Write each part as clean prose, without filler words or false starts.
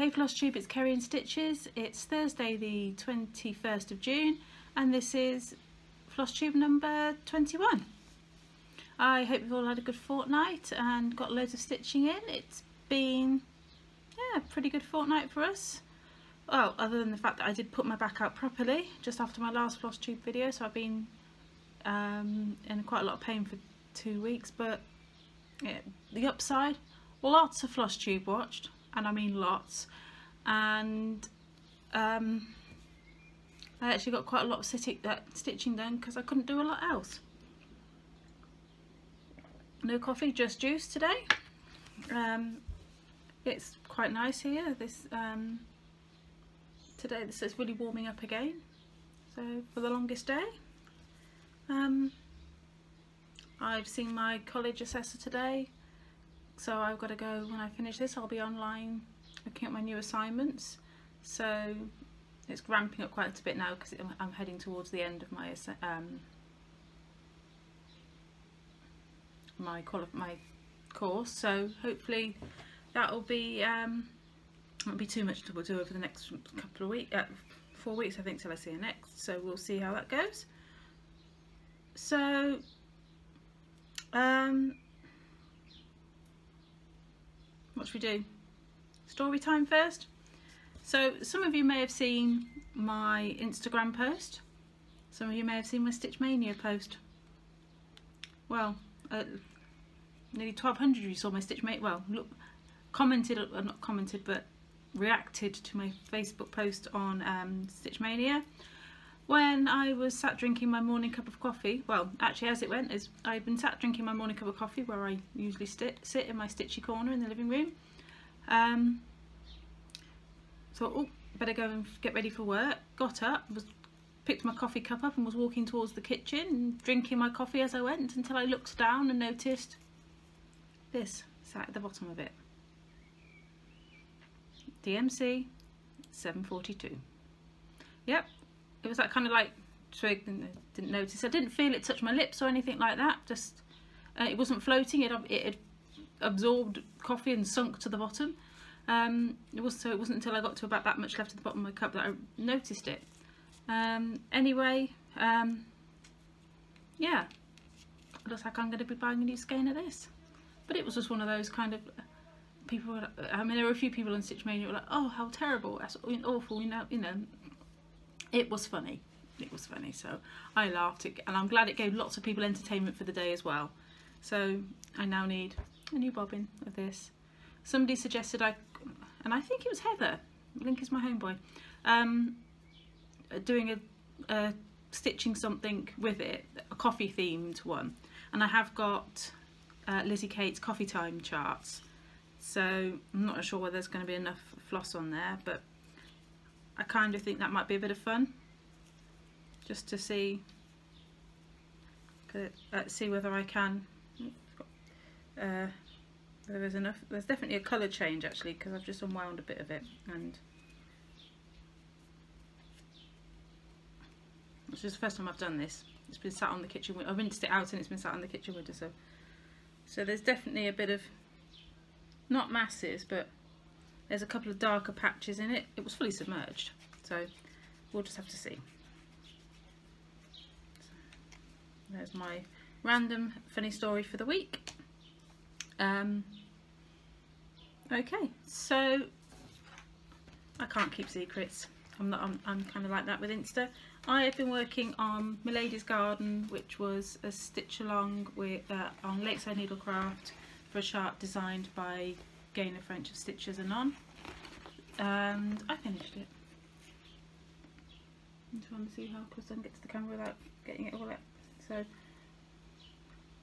Hey Flosstube, it's Kitten Stitches. It's Thursday the 21st of June and this is Flosstube number 21. I hope you've all had a good fortnight and got loads of stitching in. It's been a pretty good fortnight for us. Well, other than the fact that I did put my back out properly just after my last Flosstube video, so I've been in quite a lot of pain for 2 weeks, but yeah, the upside, lots of Flosstube watched. And I mean lots, and I actually got quite a lot of stitching done because I couldn't do a lot else. No coffee, just juice today. It's quite nice here. Today it's really warming up again, so for the longest day. I've seen my college assessor today. So I've got to go, when I finish this I'll be online looking at my new assignments, so it's ramping up quite a bit now because I'm heading towards the end of my my course, so hopefully that'll be won't be too much to do over the next couple of weeks, 4 weeks I think till I see her next, so we'll see how that goes. So what should we do? Story time first. So some of you may have seen my Instagram post. Some of you may have seen my Stitch Mania post. Well, nearly 1,200 of you saw my Stitch Mania. Well, look, commented, not commented, but reacted to my Facebook post on Stitch Mania. When I was sat drinking my morning cup of coffee, well, actually as it went, is I've been sat drinking my morning cup of coffee where I usually sit in my stitchy corner in the living room. Thought, oh, better go and get ready for work. Got up, picked my coffee cup up and was walking towards the kitchen and drinking my coffee as I went until I looked down and noticed this sat at the bottom of it. DMC 742. Yep. It was that kind of like, so I didn't notice. I didn't feel it touch my lips or anything like that. Just it wasn't floating. It had absorbed coffee and sunk to the bottom. It wasn't until I got to about that much left at the bottom of my cup that I noticed it. Anyway, yeah, it looks like I'm going to be buying a new skein of this. But it was just one of those kind of people. I mean, there were a few people on Stitch Mania who were like, "Oh, how terrible! That's awful!" You know. It was funny. It was funny, so I laughed, and I'm glad it gave lots of people entertainment for the day as well. So I now need a new bobbin of this. Somebody suggested and I think it was Heather, link is my homeboy, doing a stitching something with it, a coffee themed one, and I have got Lizzie Kate's coffee time charts, so I'm not sure whether there's going to be enough floss on there, but I kind of think that might be a bit of fun, just to see whether I can. Whether there's enough. There's definitely a colour change actually because I've just unwound a bit of it, and it's just the first time I've done this. It's been sat on the kitchen window. I've rinsed it out and it's been sat on the kitchen window, so there's definitely a bit of, not masses, but there's a couple of darker patches in it. It was fully submerged, so we'll just have to see. So, there's my random funny story for the week. Okay, so I can't keep secrets. I'm kind of like that with Insta. I have been working on Milady's Garden, which was a stitch along with on Lakeside Needlecraft for a chart designed by Gainer French of Stitchers Anon, and I finished it. I'm trying to see how close I can get to the camera without getting it all out. So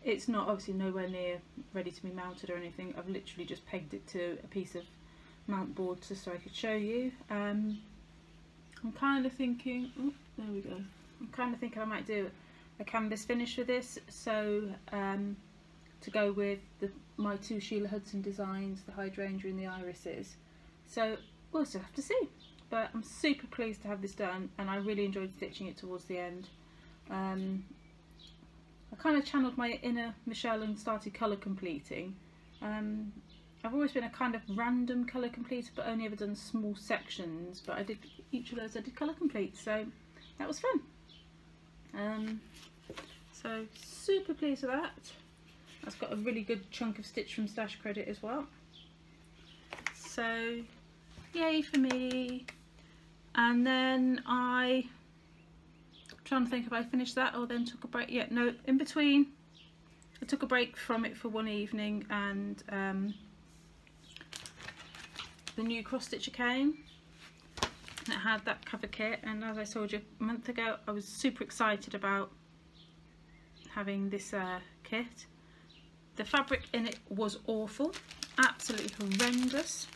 it's not, obviously nowhere near ready to be mounted or anything. I've literally just pegged it to a piece of mount board just so I could show you. I'm kind of thinking, oh, there we go. I'm kind of thinking I might do a canvas finish for this, so to go with my two Sheila Hudson designs, the hydrangea and the irises. So we'll still have to see, but I'm super pleased to have this done, and I really enjoyed stitching it towards the end. I kind of channeled my inner Michelle and started colour completing. I've always been a kind of random colour completer, but only ever done small sections. But I did each of those. I did colour complete, so that was fun. So super pleased with that. That's got a really good chunk of stitch from Stash Credit as well. So yay for me. And then I'm trying to think if I finished that or then took a break. Yeah, no, in between I took a break from it for one evening, and the new cross stitcher came and it had that cover kit, and as I told you a month ago, I was super excited about having this kit. The fabric in it was awful, absolutely horrendous,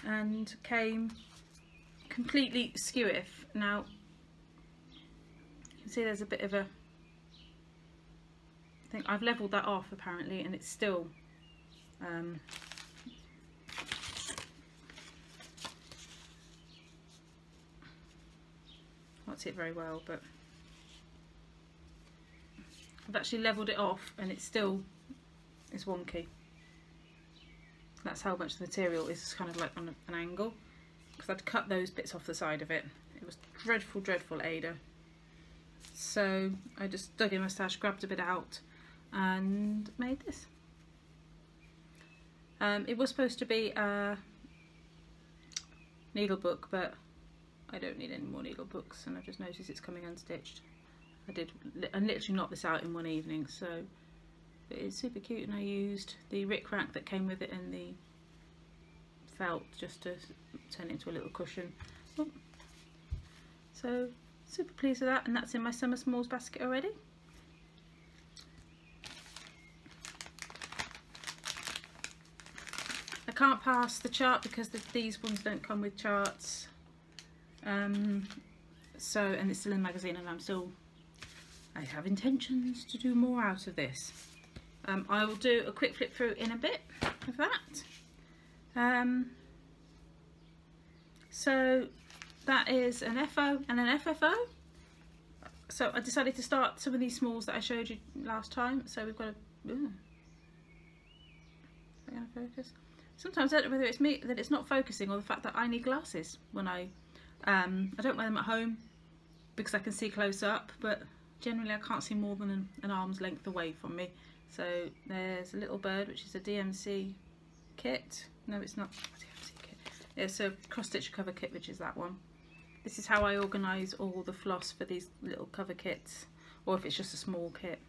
and came completely skew-if. Now you can see there's a bit of a thing. I've levelled that off apparently, and it's still can't see it very well, but I've actually levelled it off and it still is wonky. That's how much the material is kind of like on an angle, because I'd cut those bits off the side of it. It was dreadful, dreadful, Ada. So I just dug in my stash, grabbed a bit out and made this. It was supposed to be a needle book, but I don't need any more needle books, and I've just noticed it's coming unstitched. I literally knocked this out in one evening, so it is super cute, and I used the rick rack that came with it and the felt just to turn it into a little cushion. Oh. So super pleased with that, and that's in my summer smalls basket already. I can't pass the chart because these ones don't come with charts. And it's still in the magazine, and I have intentions to do more out of this. I will do a quick flip through in a bit of that. So that is an FO and an FFO. So I decided to start some of these smalls that I showed you last time. So we've got a... Ooh. Is that going to focus? Sometimes I don't know whether it's me that it's not focusing, or the fact that I need glasses when I don't wear them at home because I can see close up, but generally I can't see more than an arm's length away from me. So there's a little bird, which is a DMC kit. No, it's not a DMC kit. It's a cross stitch cover kit, which is that one. This is how I organise all the floss for these little cover kits, or if it's just a small kit,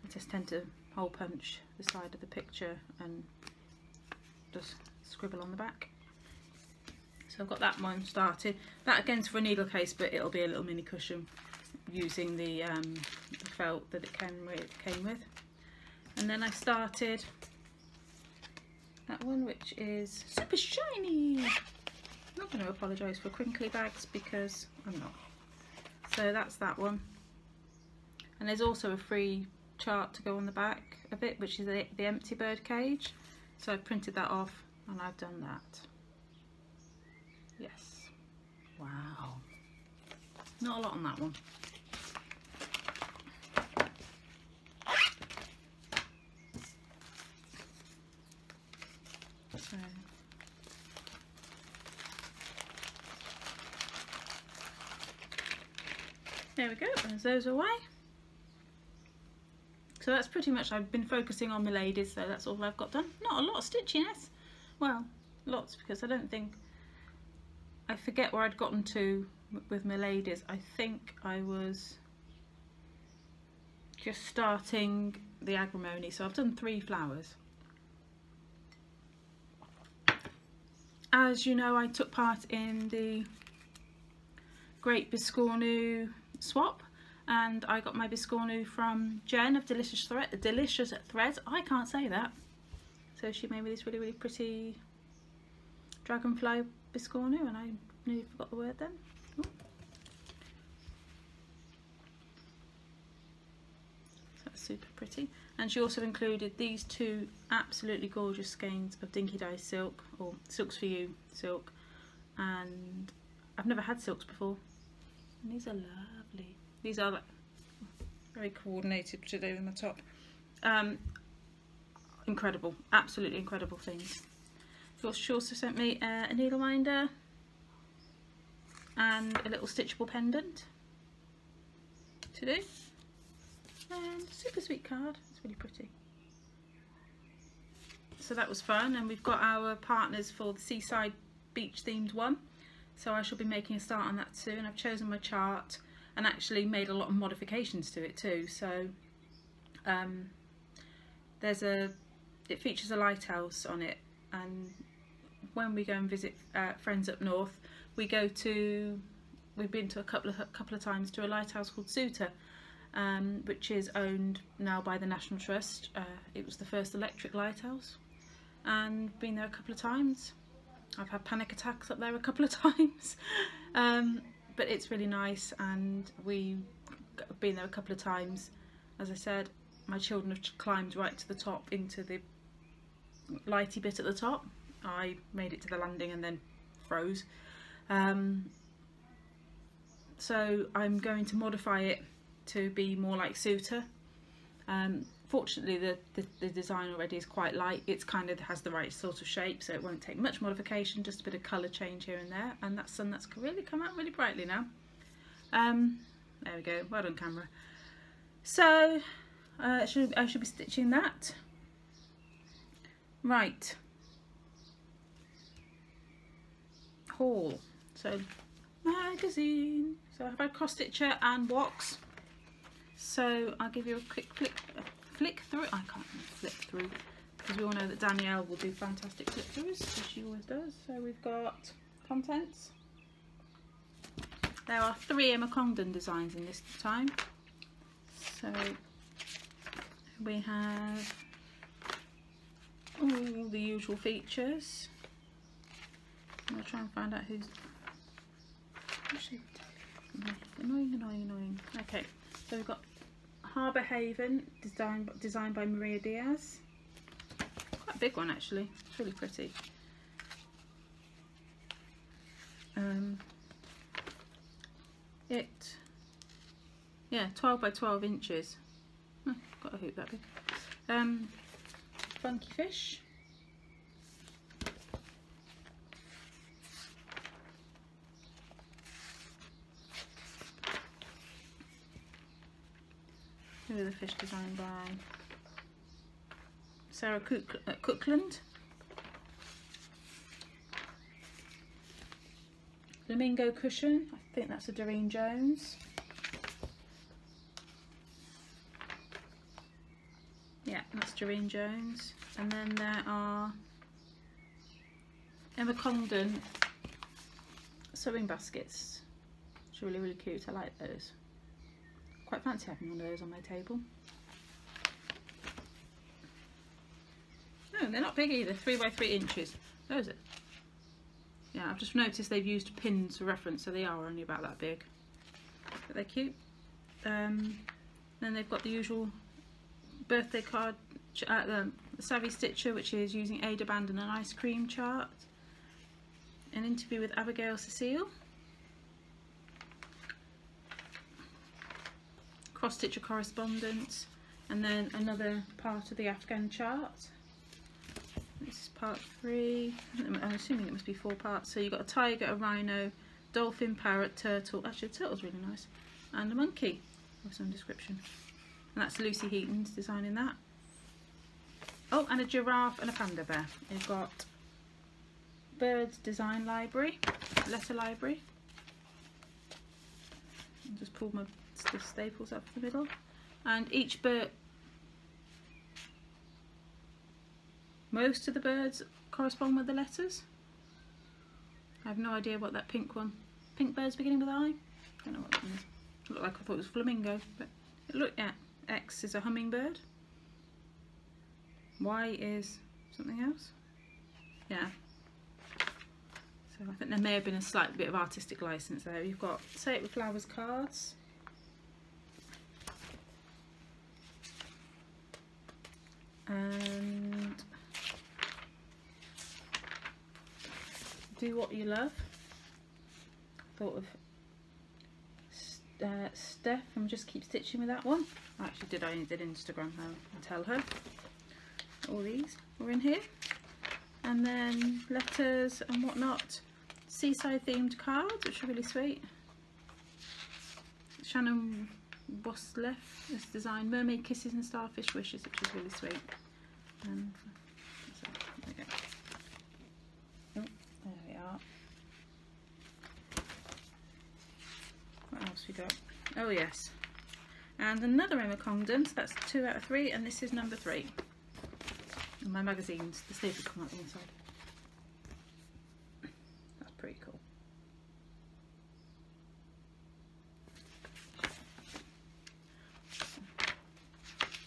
I just tend to hole punch the side of the picture and just scribble on the back. So I've got that one started. That again's for a needle case, but it'll be a little mini cushion using the felt that it came with. And then I started that one, which is super shiny. I'm not going to apologise for crinkly bags because I'm not. So that's that one. And there's also a free chart to go on the back of it, which is the empty bird cage. So I printed that off and I've done that. Yes. Wow. Not a lot on that one. So there we go, there's those away. So that's pretty much, I've been focusing on my ladies, so that's all I've got done. Not a lot of stitchiness. Well, lots, because I don't think, I forget where I'd gotten to with my ladies. I think I was just starting the agrimony, so I've done 3 flowers. As you know, I took part in the Great Biscornu swap, and I got my Biscornu from Jen of Delicious Threads. I can't say that. So she made me this really, really pretty dragonfly Biscornu, and I nearly forgot the word then. Ooh. So that's super pretty. And she also included these 2 absolutely gorgeous skeins of Dinky Dye silk, or Silks for You silk. And I've never had silks before. And these are lovely. These are like very coordinated today with my top. incredible, absolutely incredible things. She also sent me a needle minder and a little stitchable pendant to do, and a super sweet card. It's really pretty. So that was fun, and we've got our partners for the seaside beach themed one, so I shall be making a start on that soon. I've chosen my chart and actually made a lot of modifications to it too. So it features a lighthouse on it, and when we go and visit friends up north, we've been to a couple of times to a lighthouse called Suter, which is owned now by the National Trust. It was the first electric lighthouse, and been there a couple of times. I've had panic attacks up there a couple of times, but it's really nice, and we've been there a couple of times. As I said, my children have climbed right to the top into the lighty bit at the top. I made it to the landing and then froze. So I'm going to modify it to be more like Suter. Fortunately the design already is quite light. It's kind of has the right sort of shape, so it won't take much modification, just a bit of colour change here and there, and that sun that's really come out really brightly now. There we go, well done camera. So I should be stitching that. Right. Haul. So magazine. So I've had cross stitcher and wax. So I'll give you a quick flick through. I can't flip through because we all know that Danielle will do fantastic flip throughs, as she always does. So we've got contents. There are 3 Emma Congdon designs in this time. So we have all the usual features. I'm going to try and find out who's actually annoying. Okay, so we've got Harbour Haven, designed by Maria Diaz. Quite a big one actually. It's really pretty. Yeah, 12 by 12 inches. Got a hoop that big. Funky fish. Who are the fish designed by? Sarah Cookland. Flamingo cushion. I think that's a Doreen Jones. Yeah, that's Doreen Jones. And then there are Emma Congdon sewing baskets. It's really, really cute. I like those. Quite fancy having one of those on my table. No, they're not big either. 3 by 3 inches. Those are. Yeah, I've just noticed they've used pins for reference, so they are only about that big. But they're cute. Then they've got the usual birthday card, the Savvy Stitcher, which is using Ada Band and an ice cream chart. An interview with Abigail Cecile. Cross stitcher correspondence, and then another part of the Afghan chart. This is part 3. I'm assuming it must be 4 parts. So you've got a tiger, a rhino, dolphin, parrot, turtle. Actually, the turtle's really nice, and a monkey with some description. And that's Lucy Heaton's designing that. Oh, and a giraffe and a panda bear. You've got birds design library, letter library. I'll just pull my staples up the middle, and each bird, most of the birds correspond with the letters. I have no idea what that pink bird's beginning with I. Don't know what that is. It looked like I thought it was flamingo, but it looked, yeah. X is a hummingbird. Y is something else. Yeah. So I think there may have been a slight bit of artistic license there. You've got Say It With Flowers cards. And Do What You Love. Thought of Steph from Just Keep Stitching with that one. I only did Instagram her and tell her. all these are in here. And then letters and whatnot. Seaside themed cards, which are really sweet. Shannon Bosleff has designed mermaid kisses and starfish wishes, which is really sweet. So, there we go. Oh, there we are. What else we got? Oh yes. And another Emma Congdon, so that's 2 out of 3, and this is number 3. And my magazines, the sleeves come out the inside. That's pretty cool.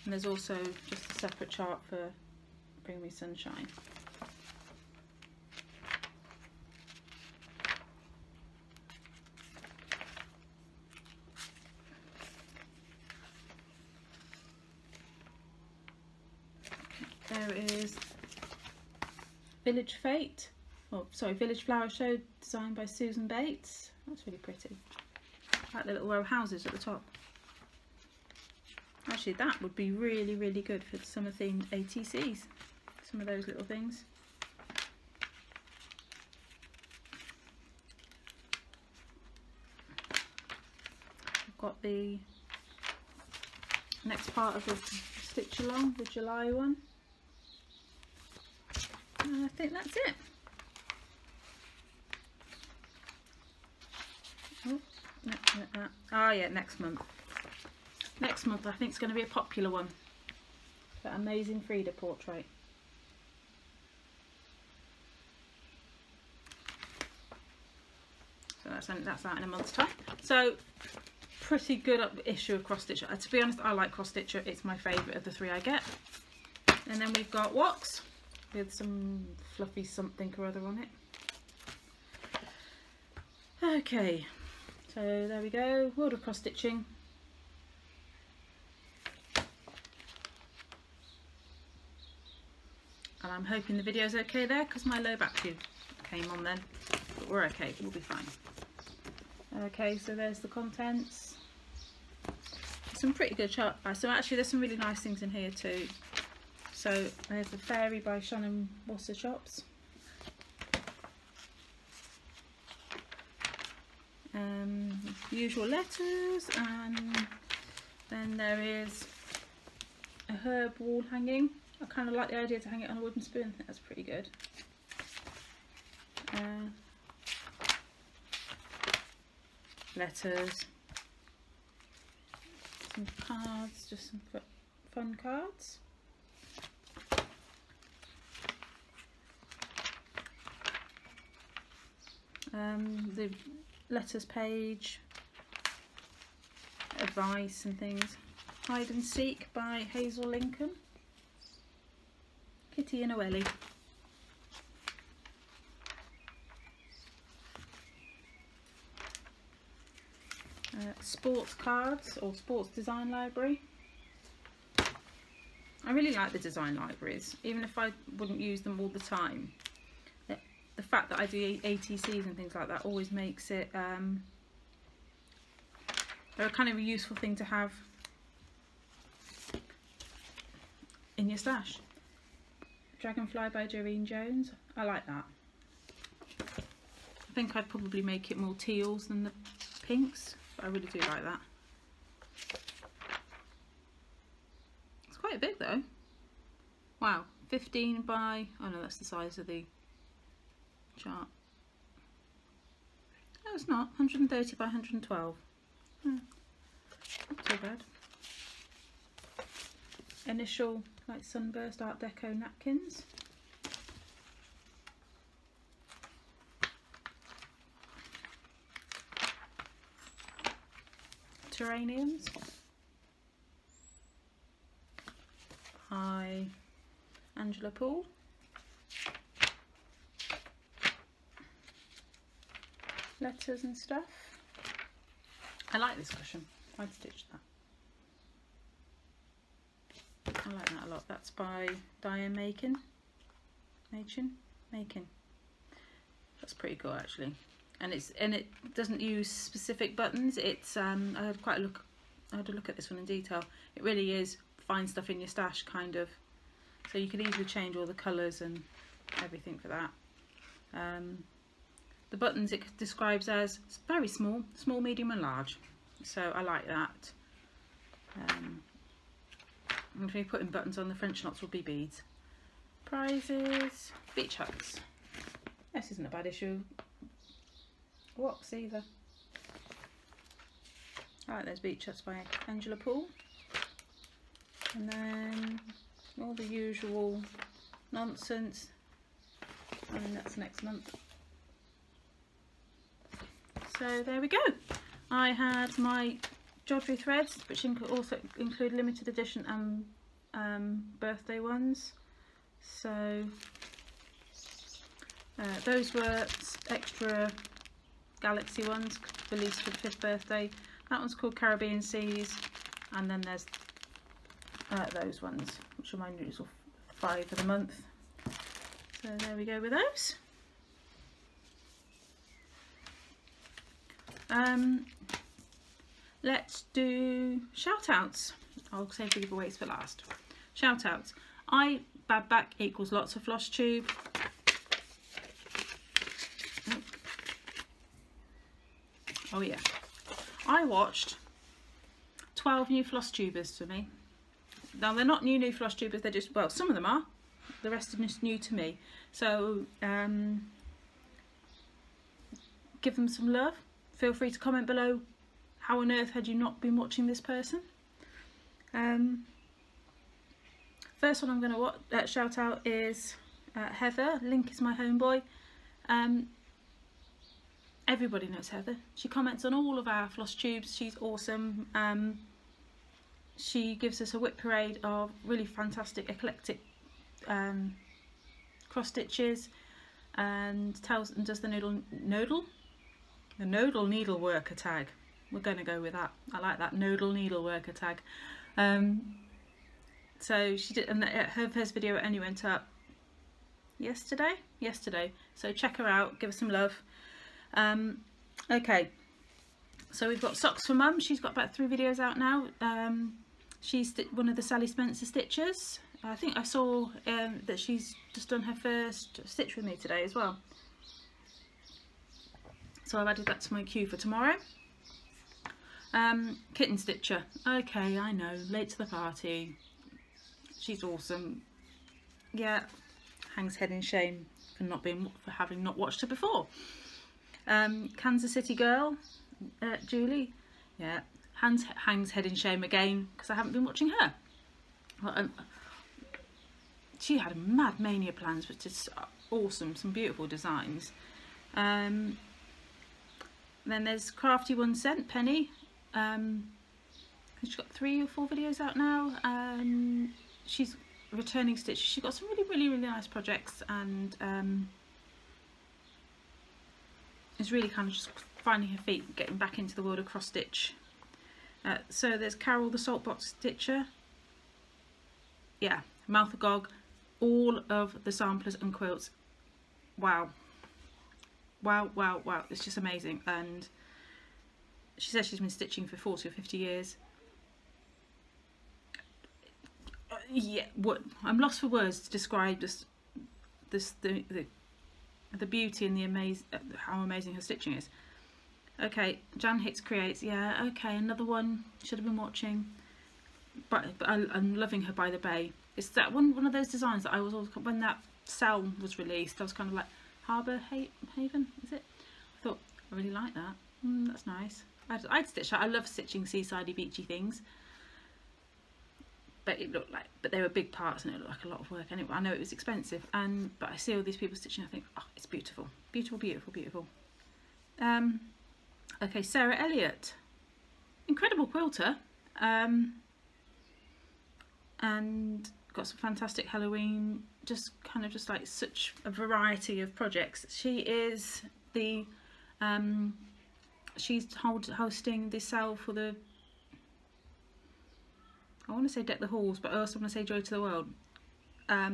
And there's also just a separate chart for Bring Me Sunshine. There is Village Fate, oh sorry, Village Flower Show, designed by Susan Bates. That's really pretty. I like the little row of houses at the top. Actually, that would be really, really good for summer themed ATCs. Some of those little things. I've got the next part of the stitch along, the July one. And I think that's it. Oh, ah yeah, next month. Next month I think it's going to be a popular one. That amazing Frida portrait. So that's out in a month's time. So pretty good issue of Cross Stitcher. To be honest, I like Cross Stitcher. It's my favourite of the 3 I get. And then we've got Wox with some fluffy something or other on it. Okay, so there we go. World of Cross Stitching. And I'm hoping the video's okay there because my low battery came on then. But we're okay, we'll be fine. Okay, so there's the contents. Some pretty good chart. So actually there's some really nice things in here too. So there's the Fairy by Shannon Wasser Shops. Usual letters, and then there is a herb wall hanging. I kind of like the idea to hang it on a wooden spoon. I think that's pretty good. Letters, some cards, just some fun cards. The letters page, advice and things. Hide and Seek by Hazel Lincoln. Kitty and Oellie. Sports cards or sports design library. I really like the design libraries, even if I wouldn't use them all the time. The fact that I do ATCs and things like that always makes it they're kind of a useful thing to have in your stash. Dragonfly by Doreen Jones. I like that. I think I'd probably make it more teals than the pinks, but I really do like that. It's quite big though. Wow, 15 by, oh no, that's the size of the chart. No, it's not. 130 by 112. Not too bad. Initial like sunburst Art Deco napkins. Terraniums. By Angela Poole. Letters and stuff. I like this cushion. I'd stitch that. I like that a lot. That's by Diane Macon. That's pretty cool actually. And it doesn't use specific buttons. It's I had a look at this one in detail. It really is find stuff in your stash kind of so you can easily change all the colours and everything for that. The buttons it describes as very small, small, medium and large, so I like that. And if you're putting buttons on, the French knots will be beads. Prizes, beach huts. This isn't a bad issue. Whoops, either. I like those beach huts by Angela Poole. And then all the usual nonsense. I mean, that's next month. So there we go. I had my Jodry threads, which also include limited edition and birthday ones. So those were extra Galaxy ones released for the 5th birthday. That one's called Caribbean Seas, and then there's those ones, which are my usual 5 for the month. So there we go with those. Let's do shoutouts. I'll save the giveaways for last. Shoutouts. Bad back equals lots of Flosstube. Oh yeah. I watched 12 new Flosstubers for me. Now they're not new Flosstubers, they're just, well, some of them are. The rest are just new to me. So give them some love. Feel free to comment below how on earth had you not been watching this person. First one I'm going to shout out is Heather. Link is my homeboy. Everybody knows Heather. She comments on all of our Flosstubes. She's awesome. She gives us a whip parade of really fantastic, eclectic cross stitches, and does the nodal needleworker tag. We're going to go with that. I like that nodal needleworker tag. So she did, and her first video only went up yesterday. So check her out, give her some love. Okay, so we've got Socks for Mum. She's got about 3 videos out now. She's one of the Sally Spencer stitchers. I think I saw that she's just done her first stitch with me today as well. So I've added that to my queue for tomorrow. Kitten Stitcher. Okay, I know, late to the party. She's awesome. Yeah, hangs head in shame for having not watched her before. Kansas City Girl, Julie. Yeah, hangs head in shame again because I haven't been watching her. Well, she had a mad mania plans, which is awesome. Some beautiful designs. Then there's Crafty 1 Cent, Penny. She's got 3 or 4 videos out now. She's returning stitch. She's got some really nice projects, and is really kind of just finding her feet, getting back into the world of cross stitch. So there's Carol the Saltbox Stitcher. Yeah, Mouth Agog. All of the samplers and quilts. Wow. It's just amazing. And she says she's been stitching for 40 or 50 years. Yeah, I'm lost for words to describe the beauty and the how amazing her stitching is. Okay, Hicks Creates. Yeah, okay, another one should have been watching. But I'm loving her by the bay. It's that one of those designs that I was always, when that cell was released, I was kind of like, Harbour Haven, is it? I thought I really like that. That's nice. I'd stitch that. I love stitching seasidey beachy things. But it looked like, but they were big parts and it looked like a lot of work. And I know it was expensive, but I see all these people stitching. I think, oh, it's beautiful, beautiful. Okay, Sarah Elliot, incredible quilter, and got some fantastic Halloween. Just like such a variety of projects. She is the she's hosting the sale for the, I want to say Deck the Halls, but I also want to say Joy to the World. I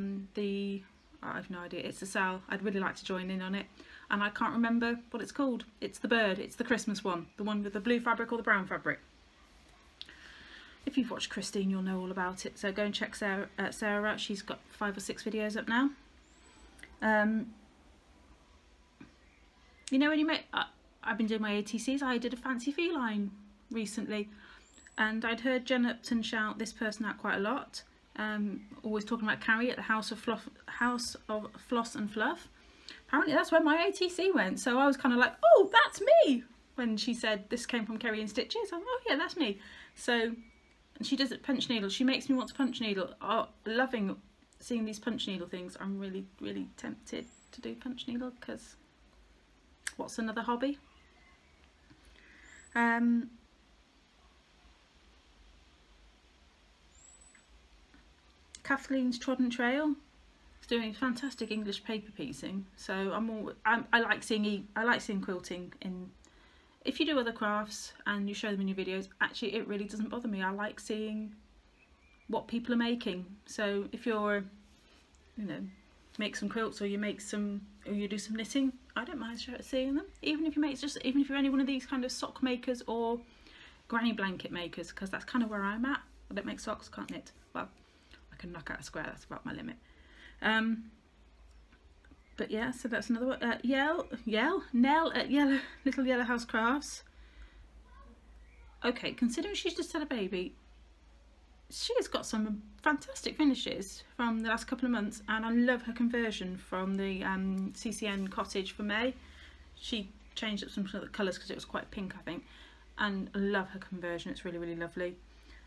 have no idea. It's a sale. I'd really like to join in on it, and I can't remember what it's called. It's the bird. It's the Christmas one, the one with the blue fabric or the brown fabric. if you've watched Christine, you'll know all about it. So go and check Sarah out. She's got 5 or 6 videos up now. You know, when you make, I've been doing my ATCs. I did a fancy feline recently, and I'd heard Jen Upton shout this person out quite a lot. Always talking about Carrie at the House of Floss and Fluff. Apparently that's where my ATC went, so I was kind of like, oh, that's me, when she said this came from Kitten Stitches. I'm like, oh yeah, that's me. So, and she does it punch needle. She makes me want to punch needle. Oh, loving seeing these punch needle things. I'm really, really tempted to do punch needle, because what's another hobby? Kathleen's Trodden Trail is doing fantastic English paper piecing, so I like seeing quilting in. If you do other crafts and you show them in your videos, actually it really doesn't bother me. I like seeing what people are making. So if you're, you know, make some quilts, or you make some, or you do some knitting, I don't mind seeing them. Even if you're any one of these kind of sock makers or granny blanket makers, because that's kind of where I'm at. I don't make socks, can't knit. Well, I can knock out a square, that's about my limit. But yeah, so that's another one. Nell at Little Yellow House Crafts. Okay, considering she's just had a baby, she has got some fantastic finishes from the last couple of months, and I love her conversion from the CCN cottage for May. She changed up some of the colours because it was quite pink, I think, and I love her conversion. It's really, really lovely.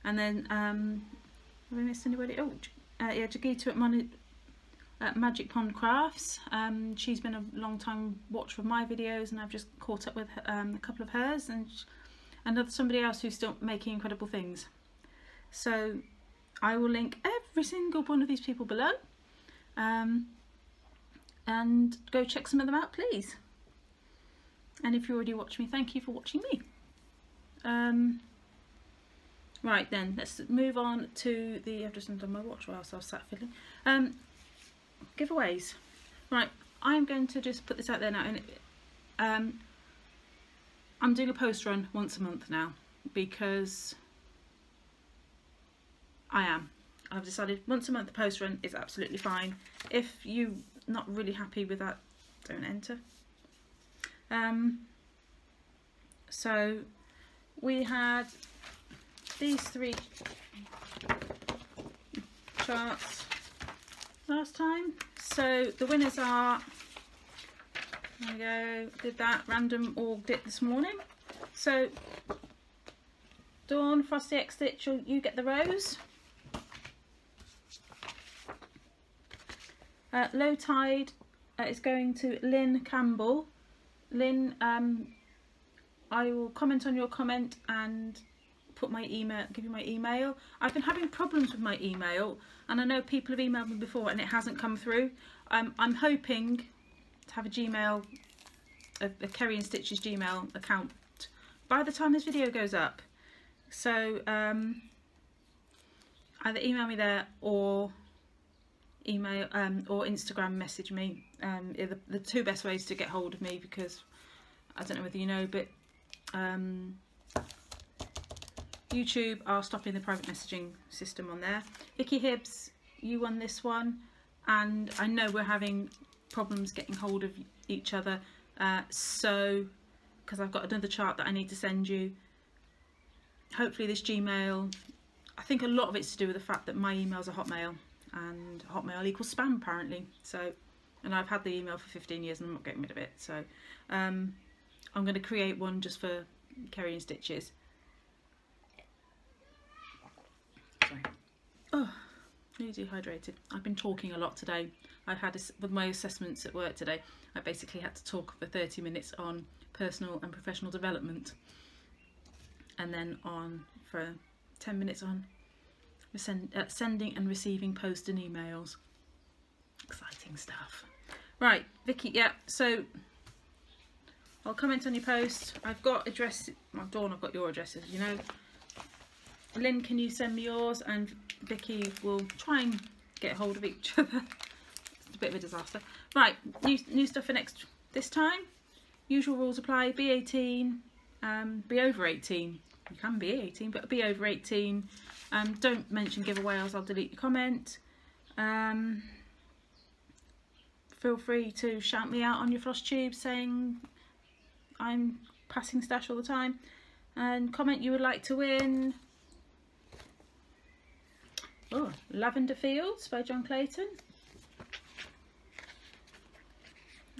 And then have I missed anybody? Oh yeah, Jagita at Magic Pond Crafts. She's been a long time watcher of my videos, and I've just caught up with a couple of hers, and somebody else who's still making incredible things. So I will link every single one of these people below, and go check some of them out, please. And if you already watched me, thank you for watching me. Right then, let's move on to the, I've just undone my watch whilst I was sat fiddling. Giveaways. Right, I'm going to just put this out there now. And I'm doing a post run once a month now, because I've decided once a month post run is absolutely fine. If you're not really happy with that, don't enter. So we had these 3 charts last time. So the winners are, there we go, did that random org dit this morning. So Dawn, Frosty X Stitcher, you get the rose. Low Tide is going to Lynn Campbell. Lynn, I will comment on your comment and put my email, give you my email. I've been having problems with my email, and I know people have emailed me before and it hasn't come through. I'm hoping to have a Gmail, a Kitten Stitcher's Gmail account by the time this video goes up. So either email me there or email or Instagram message me. The 2 best ways to get hold of me, because I don't know whether you know, but YouTube are stopping the private messaging system on there. Vicky Hibbs, you won this one, and I know we're having problems getting hold of each other, so because I've got another chart that I need to send you. Hopefully this Gmail, I think a lot of it's to do with the fact that my emails are Hotmail, and Hotmail equals spam apparently. So, and I've had the email for 15 years and I'm not getting rid of it. So I'm going to create one just for Kitten Stitches. Sorry. Oh, really dehydrated. I've been talking a lot today. I've had with my assessments at work today, I basically had to talk for 30 minutes on personal and professional development, and then on for 10 minutes on sending and receiving post and emails. Exciting stuff. Right, Vicky, yeah, so I'll comment on your post. I've got address, well, Dawn, I've got your addresses, you know. Lynn, can you send me yours? And Vicky will try and get hold of each other. It's a bit of a disaster. Right, new stuff for this time. Usual rules apply. Be 18, be over 18. you can be 18, but be over 18. Don't mention giveaway, else I'll delete your comment. Feel free to shout me out on your Flosstube saying I'm passing stash all the time, and comment you would like to win. Oh, Lavender Fields by John Clayton.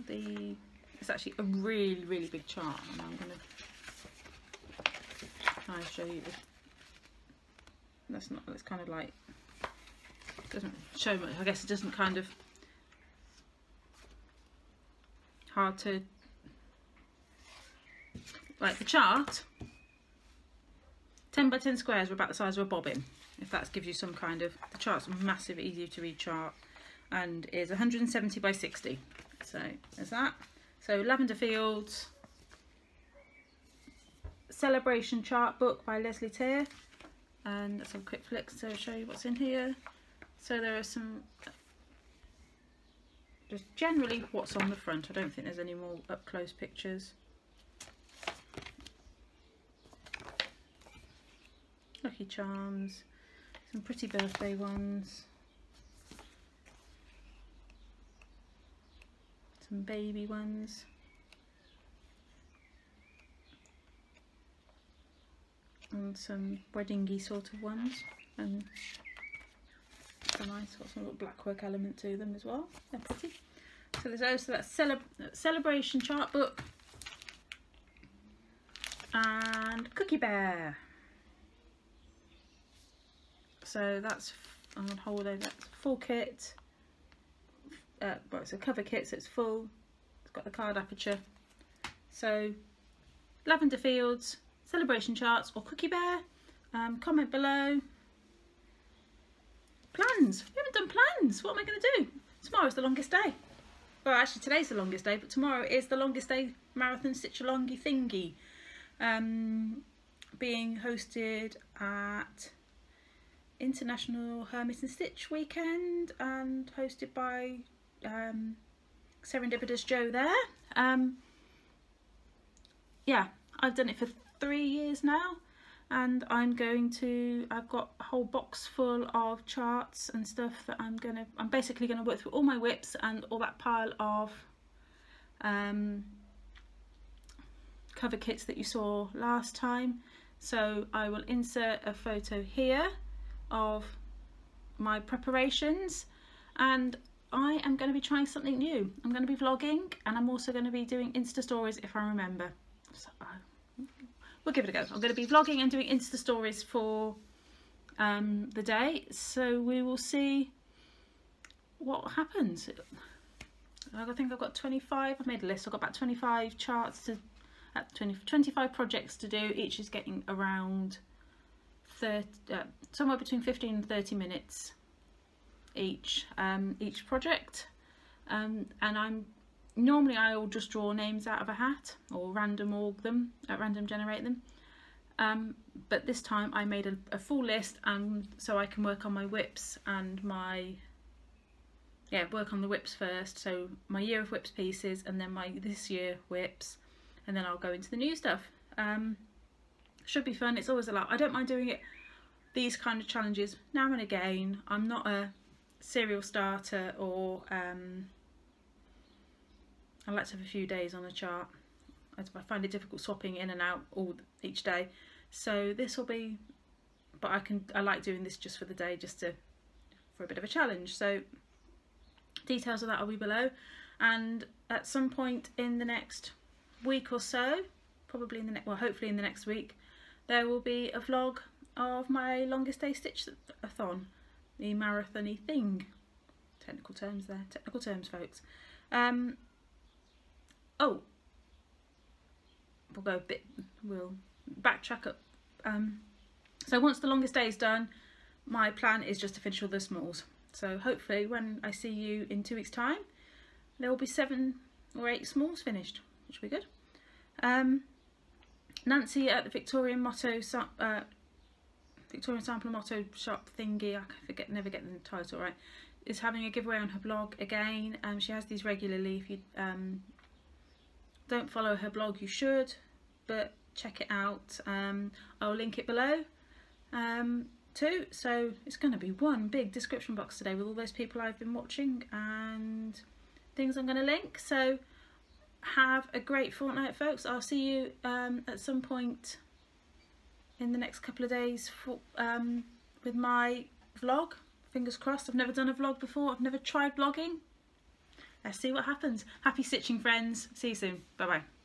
It's actually a really, really big chart, and I'm going to try and show you this. It's kind of like, doesn't show much, I guess. It doesn't kind of, hard to, like the chart, 10 by 10 squares are about the size of a bobbin, if that gives you some kind of, the chart's a massive, easy to read chart, and is 170 by 60. So there's that. So Lavender Fields, Celebration Chart Book by Leslie Tear, and let's have a quick flick to show you what's in here. So there are some, just generally what's on the front. I don't think there's any more up close pictures. Lucky Charms, some pretty birthday ones, some baby ones, and some weddingy sort of ones, and some nice, got some little black work element to them as well. They're pretty. So there's also that Celebration Chart Book and Cookie Bear. So that's on holiday. That's full kit. Well, it's a cover kit, so it's full. It's got the card aperture. So Lavender Fields, Celebration Charts, or Cookie Bear. Comment below. Plans. We haven't done plans. What am I going to do? Tomorrow's the longest day. Well, actually today's the longest day, but tomorrow is the longest day marathon stitch-alongy thingy, being hosted at International Hermit and Stitch weekend, and hosted by Serendipitous Joe there. Yeah, I've done it for 3 years now, and I've got a whole box full of charts and stuff that I'm basically gonna work through all my whips and all that pile of cover kits that you saw last time. So I will insert a photo here of my preparations, and I am going to be trying something new. I'm going to be vlogging, and I'm also going to be doing Insta stories if I remember. So we'll give it a go. I'm going to be vlogging and doing Insta stories for the day, so we will see what happens. I think I've got 25, I've made a list, I've got about 25 charts to, 25 projects to do. Each is getting around 30, somewhere between 15 and 30 minutes each project, and normally I'll just draw names out of a hat or random generate them, but this time I made a full list, so I can work on my whips and work on the whips first, so my year of whips pieces, and then my this year whips, and then I'll go into the new stuff. Should be fun. It's always a lot. I don't mind doing it, these kind of challenges, now and again. I'm not a serial starter, or I like to have a few days on a chart. I find it difficult swapping in and out each day, so this will be, but I like doing this just for the day, for a bit of a challenge. So details of that will be below, and at some point in the next week or so, probably hopefully in the next week, there will be a vlog of my longest day stitch-a-thon, the marathon-y thing. Technical terms there, technical terms, folks. We'll backtrack up. So once the longest day is done, my plan is just to finish all the smalls. So hopefully when I see you in 2 weeks' time, there will be 7 or 8 smalls finished, which will be good. Nancy at the Victorian Sample Motto Shop thingy, I never get the title right, is having a giveaway on her blog again. She has these regularly. If you don't follow her blog, you should, but check it out. I'll link it below too, so it's going to be one big description box today with all those people I've been watching and things I'm going to link. So have a great fortnight, folks. I'll see you at some point in the next couple of days for, with my vlog. Fingers crossed. I've never done a vlog before. I've never tried vlogging. Let's see what happens. Happy stitching, friends. See you soon. Bye bye.